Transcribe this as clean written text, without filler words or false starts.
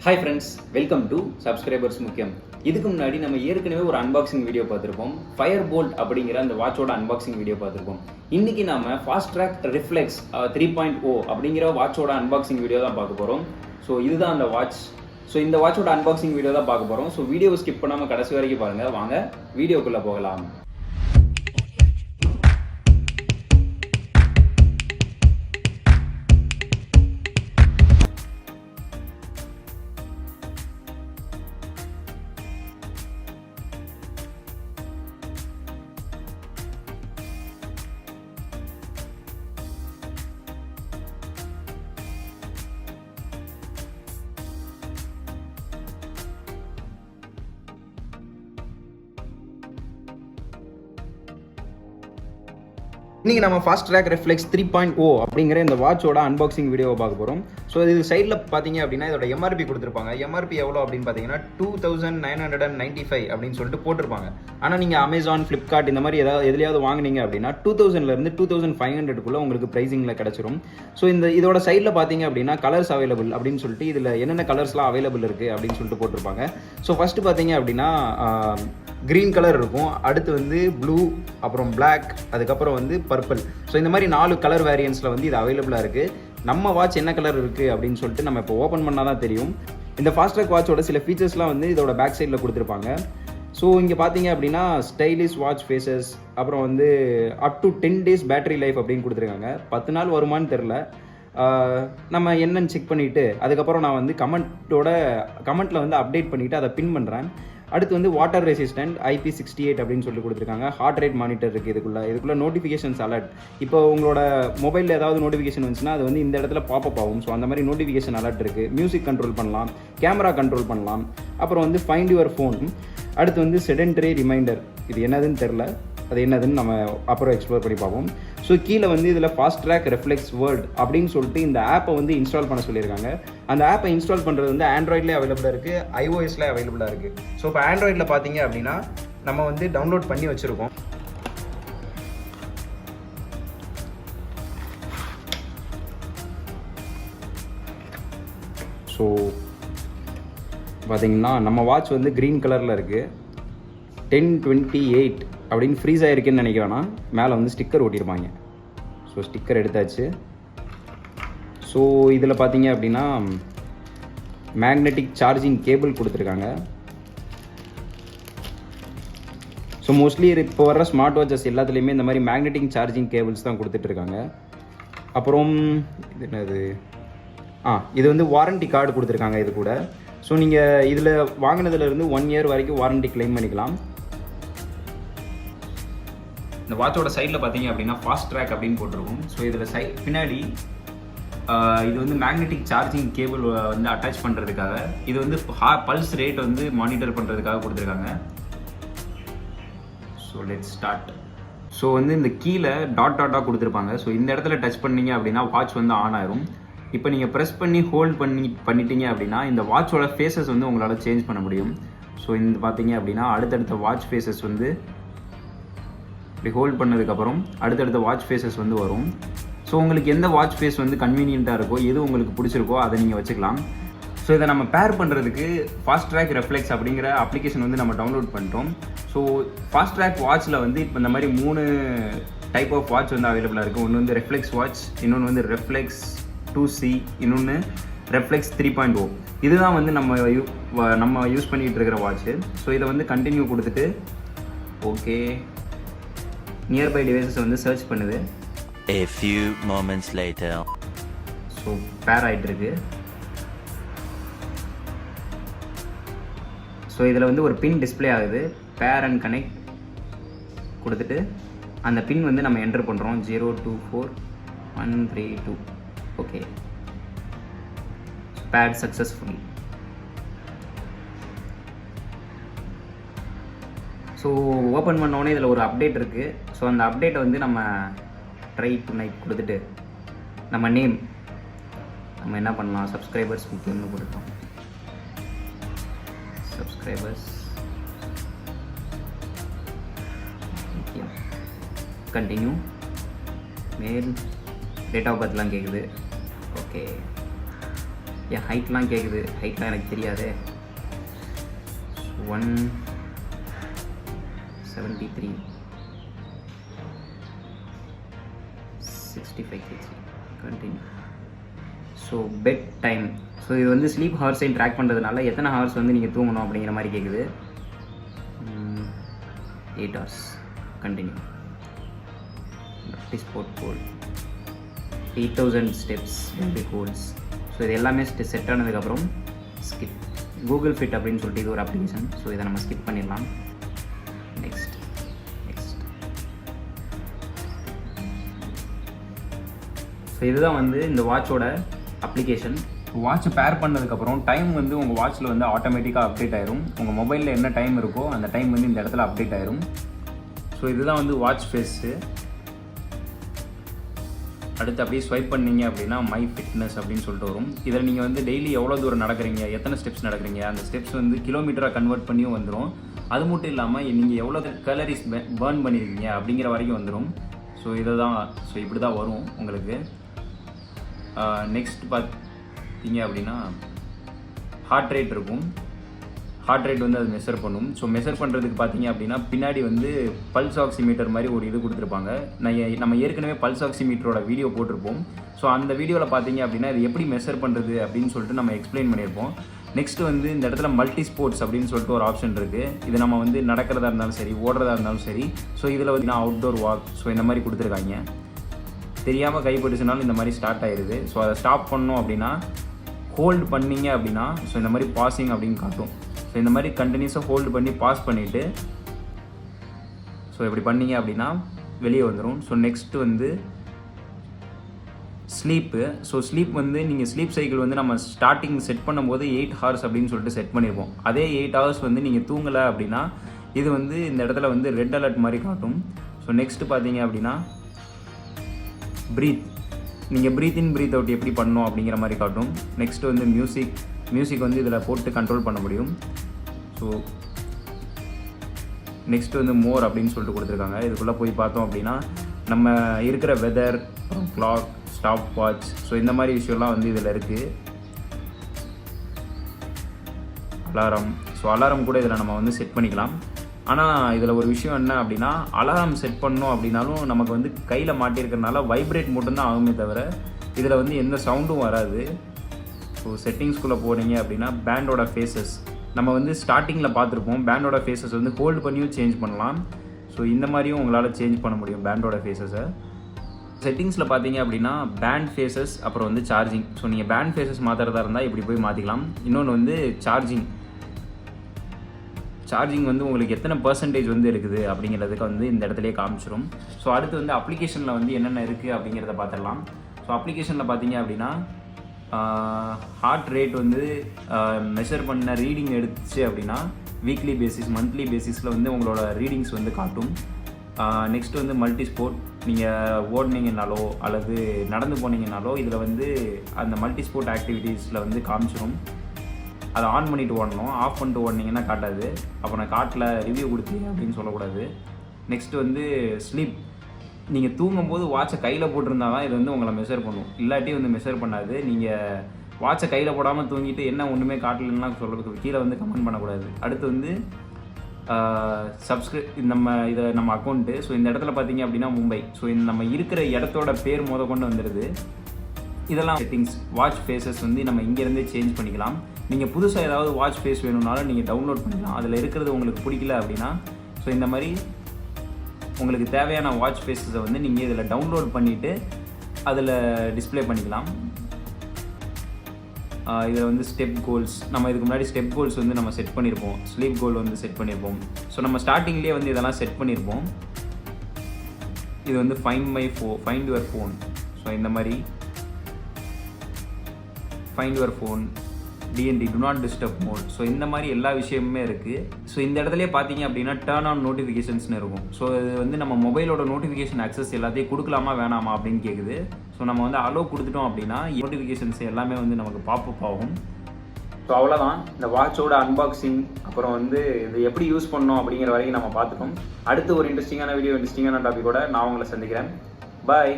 Hi friends, welcome to Subscribers Mukkiyam. இதுக்கு முன்னாடி நம்ம ஏற்கனவே ஒரு அன்பாக்சிங் வீடியோ பார்த்துருப்போம். ஃபயர்போல்ட் அப்படிங்கிற அந்த வாட்சோட அன்பாக்சிங் வீடியோ பார்த்துருப்போம். இன்னைக்கு நாம Fastrack Reflex 3.0 அப்படிங்கிற வாட்சோட அன்பாக்சிங் வீடியோ தான் பார்க்க போகிறோம். ஸோ இதுதான் அந்த வாட்ச். ஸோ இந்த வாட்சோட அன்பாக்சிங் வீடியோ தான் பார்க்க போகிறோம். ஸோ வீடியோவை ஸ்கிப் பண்ணாமல் கடைசி வரைக்கும் பாருங்கள். வாங்க வீடியோக்குள்ளே போகலாம். இன்றைக்கி நம்ம Fastrack Reflex 3.0 அப்படிங்கிற இந்த வாட்சோட அன்பாக்சிங் வீடியோவை பார்க்க போகிறோம். ஸோ இது சைடில் பார்த்தீங்க அப்படின்னா இதோட எம்ஆர்பி கொடுத்துருப்பாங்க. எம்ஆர்பி எவ்வளோ அப்படின்னு பார்த்தீங்கன்னா 2995 அப்படின்னு சொல்லிட்டு போட்டிருப்பாங்க. ஆனால் நீங்கள் அமேசான், ஃப்ளிப்கார்ட் இந்த மாதிரி எதுலையாவது வாங்கினீங்க அப்படின்னா 2000லேருந்து 2500க்குள்ளே உங்களுக்கு ப்ரைஸிங்கில் கிடச்சிரும். ஸோ இதோட சைடில் பார்த்தீங்க அப்படின்னா கலர்ஸ் அவைலபிள் அப்படின்னு சொல்லிட்டு இதில் என்னென்ன கலர்ஸ்லாம் அவைலபிள் இருக்குது அப்படின்னு சொல்லிட்டு போட்டிருப்பாங்க. ஸோ ஃபஸ்ட்டு பார்த்தீங்க அப்படின்னா க்ரீன் கலர் இருக்கும், அடுத்து வந்து ப்ளூ, அப்புறம் பிளாக், அதுக்கப்புறம் வந்து பர்பிள். ஸோ இந்த மாதிரி 4 கலர் வேரியன்ஸில் வந்து இது அவைலபிளாக இருக்குது. நம்ம வாட்ச் என்ன கலர் இருக்குது அப்படின்னு சொல்லிட்டு நம்ம இப்போ ஓப்பன் பண்ணால் தான் தெரியும். இந்த Fastrack வாட்சோட சில ஃபீச்சர்ஸ்லாம் வந்து இதோட பேக் சைடில் கொடுத்துருப்பாங்க. ஸோ இங்கே பார்த்தீங்க அப்படின்னா ஸ்டைலிஷ் வாட்ச் ஃபேஸஸ், அப்புறம் வந்து up to 10 days battery life அப்படின்னு கொடுத்துருக்காங்க. 10 நாள் வருமானு தெரில. நம்ம என்னன்னு செக் பண்ணிவிட்டு அதுக்கப்புறம் நான் வந்து கமெண்ட்டில் வந்து அப்டேட் பண்ணிவிட்டு அதை பின் பண்ணுறேன். அடுத்து வந்து வாட்டர் ரெசிஸ்டன்ட் IP68 அப்படின்னு சொல்லி கொடுத்துருக்காங்க. ஹார்ட் ரேட் மானிட்டர் இருக்குது இதுக்குள்ளே நோட்டிஃபிகேஷன்ஸ் அலர்ட். இப்போ உங்களோட மொபைலில் ஏதாவது நோட்டிஃபிகேஷன் வந்துச்சுன்னா அது வந்து இந்த இடத்துல பாப்பப் ஆகும். ஸோ அந்த மாதிரி நோட்டிஃபிகேஷன் அலர்ட் இருக்குது. மியூசிக் கண்ட்ரோல் பண்ணலாம், கேமரா கண்ட்ரோல் பண்ணலாம், அப்புறம் வந்து ஃபைண்ட் யுவர் ஃபோன். அடுத்து வந்து செடென்டரி ரிமைண்டர், இது என்னதுன்னு தெரில, அது என்னதுன்னு நம்ம அப்புறம் எக்ஸ்ப்ளோர் பண்ணி பார்ப்போம். ஸோ கீழே வந்து இதில் Fastrack Reflex வேர்ல்ட் அப்படின்னு சொல்லிட்டு இந்த ஆப்பை வந்து இன்ஸ்டால் பண்ண சொல்லியிருக்காங்க. அந்த ஆப்பை இன்ஸ்டால் பண்ணுறது வந்து ஆண்ட்ராய்ட்லேயே அவைலபிளாக இருக்குது, iOSலேயே அவைலபிளாக இருக்குது. ஸோ இப்போ ஆண்ட்ராய்டில் பார்த்தீங்க அப்படின்னா நம்ம வந்து டவுன்லோட் பண்ணி வச்சுருக்கோம். ஸோ பார்த்தீங்கன்னா நம்ம வாட்ச் வந்து க்ரீன் கலரில் இருக்குது. 10/28 அப்படின்னு ஃப்ரீஸ் ஆகிருக்குன்னு நினைக்கிறேன்னா மேலே வந்து ஸ்டிக்கர் ஒட்டியிருப்பாங்க. ஸோ ஸ்டிக்கர் எடுத்தாச்சு. ஸோ இதில் பார்த்தீங்க அப்படின்னா மேக்னெட்டிக் சார்ஜிங் கேபிள் கொடுத்துருக்காங்க. ஸோ மோஸ்ட்லி இப்போ வர்ற ஸ்மார்ட் வாட்சஸ் எல்லாத்துலேயுமே இந்த மாதிரி மேக்னெட்டிக் சார்ஜிங் கேபிள்ஸ் தான் கொடுத்துட்ருக்காங்க. அப்புறம் இது என்னது, இது வந்து வாரண்டி கார்டு கொடுத்துருக்காங்க இது கூட. ஸோ நீங்கள் இதில் வாங்கினதுலேருந்து 1 year வரைக்கும் வாரண்டி கிளைம் பண்ணிக்கலாம். இந்த வாட்சோட சைடில் பார்த்தீங்க அப்படின்னா Fastrack அப்படின்னு போட்டிருக்கும். ஸோ இதில் பின்னாடி இது வந்து மேக்னெட்டிக் சார்ஜிங் கேபிள் வந்து அட்டாச் பண்ணுறதுக்காக, இது வந்து பல்ஸ் ரேட் வந்து மானிட்டர் பண்ணுறதுக்காக கொடுத்துருக்காங்க. So let's start. ஸோ வந்து இந்த கீழே டாட்டாக கொடுத்துருப்பாங்க. ஸோ இந்த இடத்துல டச் பண்ணீங்க அப்படின்னா வாட்ச் வந்து ஆன் ஆயிரும். இப்போ நீங்கள் ப்ரெஸ் பண்ணி ஹோல்ட் பண்ணிட்டீங்க அப்படின்னா இந்த வாட்சோட ஃபேஸஸ் வந்து உங்களால் சேஞ்ச் பண்ண முடியும். ஸோ இந்த பார்த்தீங்க அப்படின்னா அடுத்தடுத்த வாட்ச் ஃபேஸஸ் வந்து இப்படி ஹோல்ட் பண்ணதுக்கப்புறம் அடுத்தடுத்த வாட்ச் ஃபேஸஸ் வந்து வரும். ஸோ உங்களுக்கு எந்த வாட்ச் ஃபேஸ் வந்து கன்வீனியண்ட்டாக இருக்கோ, எது உங்களுக்கு பிடிச்சிருக்கோ அதை நீங்கள் வச்சுக்கலாம். ஸோ இதை நம்ம பேர் பண்ணுறதுக்கு Fastrack Reflex அப்படிங்கிற அப்ளிகேஷன் வந்து நம்ம டவுன்லோட் பண்ணிட்டோம். ஸோ Fastrack வாட்சில் வந்து இப்போ இந்த மாதிரி 3 டைப் ஆஃப் வாட்ச் வந்து அவைலபிளாக இருக்குது. ஒன்று வந்து Reflex வாட்ச், இன்னொன்று வந்து Reflex 2C, இன்னொன்று Reflex 3.0. இதுதான் வந்து நம்ம யூஸ் பண்ணிகிட்டு இருக்கிற வாட்ச்சு. ஸோ இதை வந்து கண்டினியூ கொடுத்துட்டு ஓகே, நியர்பை டிவைசஸ் வந்து சர்ச் பண்ணுது. A few moments later. So பேர் ஆகிட்டுருக்கு. ஸோ இதில் வந்து ஒரு பின் டிஸ்பிளே ஆகுது. பேர் அண்ட் கனெக்ட் கொடுத்துட்டு அந்த பின் வந்து நம்ம என்டர் பண்ணுறோம். 024132. Okay, paired successfully. So open பண்ணோடனே இதில் ஒரு அப்டேட் இருக்குது. ஸோ அந்த அப்டேட்டை வந்து நம்ம ட்ரை டு நைட் கொடுத்துட்டு நம்ம நேம் நம்ம என்ன பண்ணலாம், சப்ஸ்கிரைபர்ஸ் முக்கியம்னு கொடுத்தோம். சப்ஸ்கிரைபர்ஸ் முக்கியம். கண்டினியூ. மேல் டேட் ஆஃப் பர்த்லாம் கேட்குது. ஓகே, என் ஹைட்லாம் கேட்குது, ஹைட்லாம் எனக்கு தெரியாது. 173 65 kg. Continue. So bed time. So இது வந்து ஸ்லீப் ஹவர்ஸையும் ட்ராக் பண்ணுறதுனால எத்தனை ஹவர்ஸ் வந்து நீங்கள் தூங்கணும் அப்படிங்கிற மாதிரி கேட்குது. 8 hours. கண்டினியூ. ஸ்போர்ட் கோல் 8000 ஸ்டெப்ஸ் வெரி கோல்ஸ். ஸோ இது எல்லாமே செட் ஆனதுக்கப்புறம் ஸ்கிப். கூகுள் ஃபிட் அப்படின்னு சொல்லிட்டு இது ஒரு அப்ளிகேஷன். ஸோ இதை நம்ம ஸ்கிப் பண்ணிடலாம். நெக்ஸ்ட். ஸோ இதுதான் வந்து இந்த வாட்சோட அப்ளிகேஷன். வாட்ச் பேர் பண்ணதுக்கப்புறம் டைம் வந்து உங்கள் வாட்சில் வந்து ஆட்டோமேட்டிக்காக அப்டேட் ஆயிரும். உங்கள் மொபைலில் என்ன டைம் இருக்கோ அந்த டைம் வந்து இந்த இடத்துல அப்டேட் ஆயிரும். ஸோ இதுதான் வந்து வாட்ச் ஃபேஸு. அடுத்து அப்படியே ஸ்வைப் பண்ணிங்க அப்படின்னா மை ஃபிட்னஸ் அப்படின்னு சொல்லிட்டு வரும். இதில் நீங்கள் வந்து டெய்லி எவ்வளோ தூரம் நடக்கிறீங்க, எத்தனை ஸ்டெப்ஸ் நடக்கிறீங்க, அந்த ஸ்டெப்ஸ் வந்து கிலோமீட்டராக கன்வெர்ட் பண்ணியும் வந்துடும். அது மட்டும் இல்லாமல் நீங்கள் எவ்வளோ கலரிஸ் பர்ன் பண்ணியிருக்கீங்க அப்படிங்கிற வரைக்கும் வந்துடும். ஸோ இதை தான் இப்படி தான் வரும் உங்களுக்கு. நெக்ஸ்ட் பார்த்தீங்க அப்படின்னா ஹார்ட் ரேட் இருக்கும். ஹார்ட் ரேட் வந்து அது மெஷர் பண்ணும். ஸோ மெஷர் பண்ணுறதுக்கு பார்த்தீங்க அப்படின்னா பின்னாடி வந்து பல்ஸ் ஆக்சிமீட்டர் மாதிரி ஒரு இது கொடுத்துருப்பாங்க. நம்ம ஏற்கனவே பல்ஸ் ஆக்சிமீட்டரோட வீடியோ போட்டிருப்போம். ஸோ அந்த வீடியோவில் பார்த்தீங்க அப்படின்னா இது எப்படி மெஷர் பண்ணுறது அப்படின்னு சொல்லிட்டு நம்ம எக்ஸ்பிளைன் பண்ணியிருப்போம். நெக்ஸ்ட் வந்து இந்த இடத்துல மல்டி ஸ்போர்ட்ஸ் அப்படின்னு சொல்லிட்டு ஒரு ஆப்ஷன் இருக்குது. இது நம்ம வந்து நடக்கிறதா இருந்தாலும் சரி, ஓடுறதா இருந்தாலும் சரி. ஸோ இதில் வந்து அவுட்டோர் வாக் ஸோ இந்த மாதிரி கொடுத்துருக்காங்க. தெரியாமல் கைப்பட்டுச்சுனாலும் இந்த மாதிரி ஸ்டார்ட் ஆயிடுது. ஸோ அதை ஸ்டாப் பண்ணோம் அப்படின்னா ஹோல்டு பண்ணிங்க அப்படின்னா ஸோ இந்த மாதிரி பாசிங் அப்படின்னு காட்டும். ஸோ இந்த மாதிரி கண்டினியூஸாக ஹோல்டு பண்ணி பாஸ் பண்ணிவிட்டு ஸோ இப்படி பண்ணிங்க அப்படின்னா வெளியே வந்துடும். ஸோ நெக்ஸ்ட் வந்து ஸ்லீப்பு. ஸோ ஸ்லீப் வந்து நீங்கள் ஸ்லீப் சைக்கிள் வந்து நம்ம ஸ்டார்டிங் செட் பண்ணும்போது 8 hours அப்படின்னு சொல்லிட்டு செட் பண்ணியிருப்போம். அதே 8 hours வந்து நீங்கள் தூங்கலை அப்படின்னா இது வந்து இந்த இடத்துல வந்து ரெட் அலர்ட் மாதிரி காட்டும். ஸோ நெக்ஸ்ட் பார்த்தீங்க அப்படின்னா ப்ரீத். நீங்கள் ப்ரீத் இன் ப்ரீத் அவுட் எப்படி பண்ணணும் அப்படிங்கிற மாதிரி காட்டும். நெக்ஸ்ட் வந்து மியூசிக் வந்து இதில் போட்டு கண்ட்ரோல் பண்ண முடியும். ஸோ நெக்ஸ்ட் வந்து மோர் அப்படின்னு சொல்லிட்டு கொடுத்துருக்காங்க. இதுக்குள்ளே போய் பார்த்தோம் அப்படின்னா நம்ம இருக்கிற weather, clock, stopwatch so இந்த மாதிரி விஷயம்லாம் வந்து இதில் இருக்குது. அலாரம். ஸோ அலாரம் கூட இதில் நம்ம வந்து செட் பண்ணிக்கலாம். ஆனால் இதில் ஒரு விஷயம் என்ன அப்படின்னா அலாரம் செட் பண்ணோம் அப்படின்னாலும் நமக்கு வந்து கையில் மாட்டியிருக்கிறதுனால வைப்ரேட் மட்டும்தான் ஆகுமே தவிர இதில் வந்து எந்த சவுண்டும் வராது. ஸோ செட்டிங்ஸ்குள்ளே போனீங்க அப்படின்னா பேண்டோட ஃபேஸஸ் நம்ம வந்து ஸ்டார்டிங்கில் பார்த்துருப்போம். பேண்டோட ஃபேஸஸ் வந்து ஹோல்டு பண்ணியும் சேஞ்ச் பண்ணலாம். ஸோ இந்த மாதிரியும் உங்களால் சேஞ்ச் பண்ண முடியும் பேண்டோட ஃபேஸஸை. செட்டிங்ஸில் பார்த்தீங்க அப்படின்னா பேண்ட் ஃபேஸஸ் அப்புறம் வந்து சார்ஜிங். ஸோ நீங்கள் பேண்ட் ஃபேஸஸ் மாற்றுறதா இருந்தால் இப்படி போய் மாற்றிக்கலாம். இன்னொன்று வந்து சார்ஜிங் வந்து உங்களுக்கு எத்தனை % வந்து இருக்குது அப்படிங்கிறதுக்கு வந்து இந்த இடத்துலையே காமிச்சிடும். ஸோ அடுத்து வந்து அப்ளிகேஷனில் வந்து என்னென்ன இருக்குது அப்படிங்கிறத பார்த்துடலாம். ஸோ அப்ளிகேஷனில் பார்த்தீங்க அப்படின்னா ஹார்ட் ரேட் வந்து மெஷர் பண்ண ரீடிங் எடுத்துச்சு அப்படின்னா வீக்லி பேசிஸ், மந்த்லி பேசிஸில் வந்து உங்களோட ரீடிங்ஸ் வந்து காட்டும். நெக்ஸ்ட் வந்து மல்டி ஸ்போர்ட். நீங்கள் ஓடினீங்கனாலோ அல்லது நடந்து போனீங்கனாலோ இதில் வந்து அந்த மல்டி ஸ்போர்ட் ஆக்டிவிட்டீஸில் வந்து காமிச்சிடும். அதை ஆன் பண்ணிவிட்டு ஓடணும். ஆஃப் பண்ணிட்டு ஓடினீங்கன்னா காட்டாது. அப்போ நான் காட்டில் ரிவ்யூ கொடுத்தீங்க அப்படின்னு சொல்லக்கூடாது. நெக்ஸ்ட் வந்து ஸ்லீப். நீங்கள் தூங்கும்போது வாட்சை கையில் போட்டிருந்தா தான் இது வந்து உங்களை மெஷர் பண்ணும். இல்லாட்டி வந்து மெஷர் பண்ணாது. நீங்கள் வாட்சை கையில் போடாமல் தூங்கிட்டு என்ன ஒன்றுமே காட்டலன்னா சொல்கிறதுக்கு கீழே வந்து கமெண்ட் பண்ணக்கூடாது. அடுத்து வந்து நம்ம அக்கௌண்ட்டு. ஸோ இந்த இடத்துல பார்த்தீங்க அப்படின்னா மும்பை. ஸோ இந்த நம்ம இருக்கிற இடத்தோட பேர் கொண்டு வந்துடுது. இதெல்லாம் செட்டிங்ஸ். வாட்ச் ஃபேஸஸ் வந்து நம்ம இங்கேருந்தே சேஞ்ச் பண்ணிக்கலாம். நீங்கள் புதுசாக ஏதாவது வாட்ச் ஃபேஸ் வேணும்னாலும் நீங்கள் டவுன்லோட் பண்ணிக்கலாம். அதில் இருக்கிறது உங்களுக்கு பிடிக்கல அப்படின்னா ஸோ இந்த மாதிரி உங்களுக்கு தேவையான வாட்ச் ஃபேஸஸை வந்து நீங்கள் இதில் டவுன்லோட் பண்ணிவிட்டு அதில் டிஸ்பிளே பண்ணிக்கலாம். இதில் வந்து ஸ்டெப் கோல்ஸ். நம்ம இதுக்கு முன்னாடி ஸ்டெப் கோல்ஸ் வந்து நம்ம செட் பண்ணியிருப்போம். ஸ்லீப் கோல் வந்து செட் பண்ணியிருப்போம். ஸோ நம்ம ஸ்டார்டிங்லேயே வந்து இதெல்லாம் செட் பண்ணியிருப்போம். இது வந்து ஃபைண்ட் யுவர் ஃபோன். ஸோ இந்த மாதிரி find your phone, DND do not disturb mode. So இந்த மாதிரி எல்லா விஷயமுமே இருக்குது. ஸோ இந்த இடத்துலேயே பார்த்தீங்க அப்படின்னா டர்ன் ஆன் நோட்டிஃபிகேஷன்ஸ்னு இருக்கும். ஸோ இது வந்து நம்ம மொபைலோட நோட்டிஃபிகேஷன் ஆக்சஸ் எல்லாத்தையும் கொடுக்கலாமா வேணாமா அப்படின்னு கேட்குது. ஸோ நம்ம வந்து அலோ கொடுத்துட்டோம் அப்படின்னா நோட்டிஃபிகேஷன்ஸ் எல்லாமே வந்து நமக்கு பாப்அப் ஆகும். ஸோ அவ்வளோதான் இந்த வாட்சோட அன்பாக்சிங். அப்புறம் வந்து இது எப்படி யூஸ் பண்ணோம் அப்படிங்கிற வரைக்கும் நம்ம பார்த்துட்டோம். அடுத்து ஒரு இன்ட்ரெஸ்டிங்கான டாப்பிக்கோட நான் உங்களை சந்திக்கிறேன். பாய்.